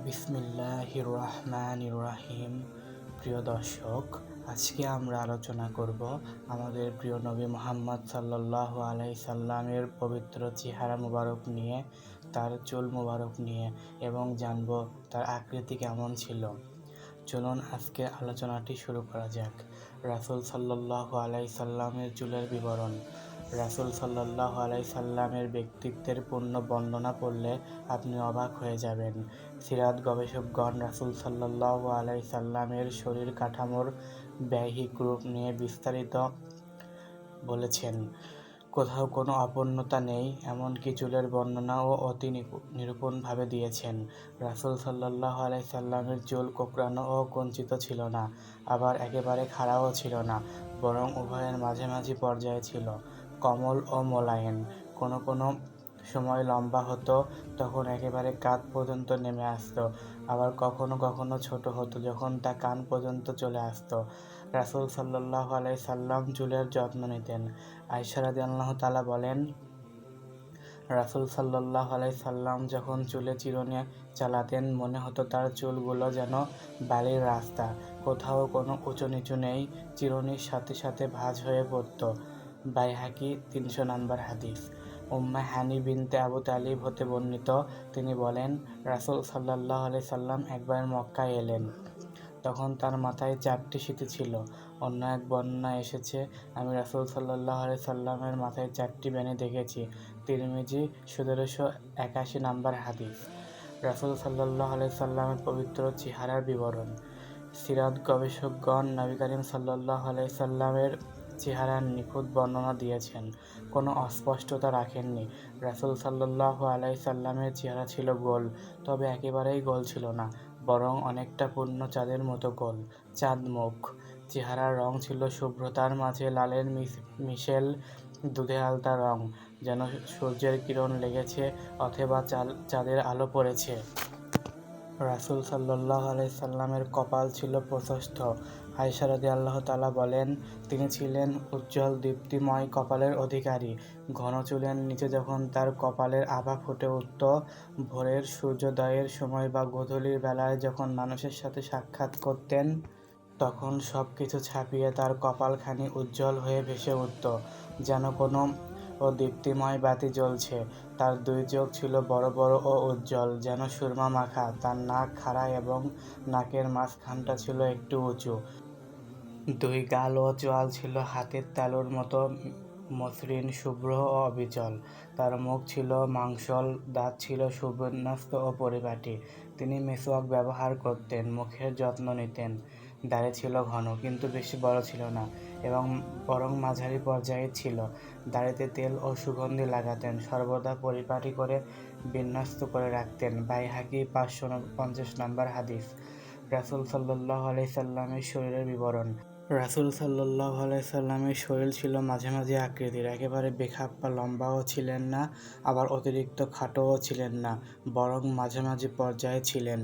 বিসমিল্লাহির রহমানির রহিম। প্রিয় দর্শক, আজকে আমরা আলোচনা করব আমাদের প্রিয় নবী মুহাম্মদ সাল্লাল্লাহু আলাইহি সাল্লামের পবিত্র চেহারা মুবারক নিয়ে, তার চুল মুবারক নিয়ে, এবং জানব তার আকৃতি কেমন ছিল। চলুন আজকে আলোচনাটি শুরু করা যাক। রাসূল সাল্লাল্লাহু আলাইহি সাল্লামের চুলের বিবরণ। রাসূল সাল্লাল্লাহু আলাইহি সাল্লামের ব্যক্তিত্বের পূর্ণ বর্ণনা পড়লে আপনি অবাক হয়ে যাবেন। সিরাত গবেষকগণ রাসূল সাল্লাল্লাহু আলাইহি সাল্লামের শরীর কাঠামোর বাহ্যিক রূপ নিয়ে বিস্তারিত বলেছেন। কোথাও কোনো অপূর্ণতা নেই, এমনকি চুলের বর্ণনাও অতি নিরূপণভাবে দিয়েছেন। রাসূল সাল্লাল্লাহু আলাইহি সাল্লামের চুল কোঁকড়ানো ও কুঞ্চিত ছিল না, আবার একেবারে খাড়াও ছিল না, বরং উভয়ের মাঝামাঝি পর্যায়ে ছিল, কোমল ও মোলায়েম। কোনো কোনো সময় লম্বা হতো, তখন একেবারে কাঁধ পর্যন্ত নেমে আসতো, আবার কখনো কখনো ছোট হতো, যখন তা কান পর্যন্ত চলে আসতো। রাসূল সাল্লাল্লাহু আলাইহি সাল্লাম চুলের যত্ন নিতেন। আয়েশা রাদিয়াল্লাহু তাআলা বলেন, রাসূল সাল্লাল্লাহু আলাইহি সাল্লাম যখন চুলে চিরুনি চালাতেন, মনে হতো তার চুলগুলো যেন বালির রাস্তা, কোথাও কোনো উঁচু নিচু নেই, চিরুনির সাথে সাথে ভাঁজ হয়ে পড়ত। বাইহাকী ৩০০ নম্বর হাদিস। উম্মে হানি বিনতে আবু তালিব হতে বর্ণিত, তিনি বলেন, রাসূল সাল্লাল্লাহু আলাইহি সাল্লাম একবার মক্কায় এলেন। তখন তার মাথায় 4টি সিঁথি ছিল। অন্য এক বর্ণনায় এসেছে, আমি রাসূল সাল্লাল্লাহু আলাইহি সাল্লামের মাথায় 4টি বেণী দেখেছি। তিরমিজি ১৭৮১ নম্বর হাদিস। রাসূল সাল্লাল্লাহু আলাইহি সাল্লামের পবিত্র চেহারার বিবরণ। সিরাত গবেষকগণ নবী করিম সাল্লাল্লাহু আলাইহি সাল্লামের চেহারার নিখুঁত বর্ণনা দিয়েছেন, কোনো অস্পষ্টতা রাখেননি। রাসূল সাল্লাল্লাহু আলাইহি সাল্লামের চেহারা ছিল গোল, তবে একেবারেই গোল ছিল না, বরং অনেকটা পূর্ণ চাঁদের মতো গোল, চাঁদ মুখ। চেহারার রং ছিল শুভ্রতার মাঝে লালের মিশেল দুধে আলতা রং, যেন সূর্যের কিরণ লেগেছে অথবা চাঁদের আলো পড়েছে। রাসূল সাল্লাল্লাহু আলাইহি সাল্লামের কপাল ছিল প্রশস্ত। আয়েশা রাদিয়াল্লাহু তাআলা বলেন, তিনি ছিলেন উজ্জ্বল দীপ্তিময় কপালের অধিকারী। ঘন চুলের নিচে যখন তার কপালের আভা ফুটে উঠত, ভোরের সূর্যোদয়ের সময় বা গোধূলির বেলায় যখন মানুষের সাথে সাক্ষাৎ করতেন, তখন সব কিছু ছাপিয়ে তার কপালখানি উজ্জ্বল হয়ে ভেসে উঠত, যেন কোনো দীপ্তিময় বাতি জ্বলছে। তার 2 চোখ ছিল বড় বড় ও উজ্জ্বল, যেন সুরমা মাখা। তার নাক খাড়া এবং নাকের মাঝখানটা ছিল একটু উঁচু। 2 গাল ও চোয়াল ছিল হাতের তালুর মতো মসৃণ, শুভ্র ও অবিচল। তার মুখ ছিল মাংসল, দাঁত ছিল সুবিন্যস্ত ও পরিপাটি। তিনি মেসওয়াক ব্যবহার করতেন, মুখের যত্ন নিতেন। দাড়ি ছিল ঘন, কিন্তু বেশি বড় ছিল না, বরং মাঝারি পর্যায়ের ছিল। দাড়িতে তেল ও সুগন্ধি লাগাতেন, সর্বদা পরিপাটি করে বিন্যস্ত করে রাখতেন। বাইহাকী ৫৫০ নম্বর হাদিস। রাসূল সাল্লাল্লাহু আলাইহি সাল্লামের শরীরের বিবরণ। রাসূল সাল্লাল্লাহু আলাইহি সাল্লামের শরীর ছিল মাঝামাঝি আকৃতির, একেবারে বেখাপ্পা লম্বাও ছিলেন না, আবার অতিরিক্ত খাটোও ছিলেন না, বরং মাঝামাঝি পর্যায়ে ছিলেন।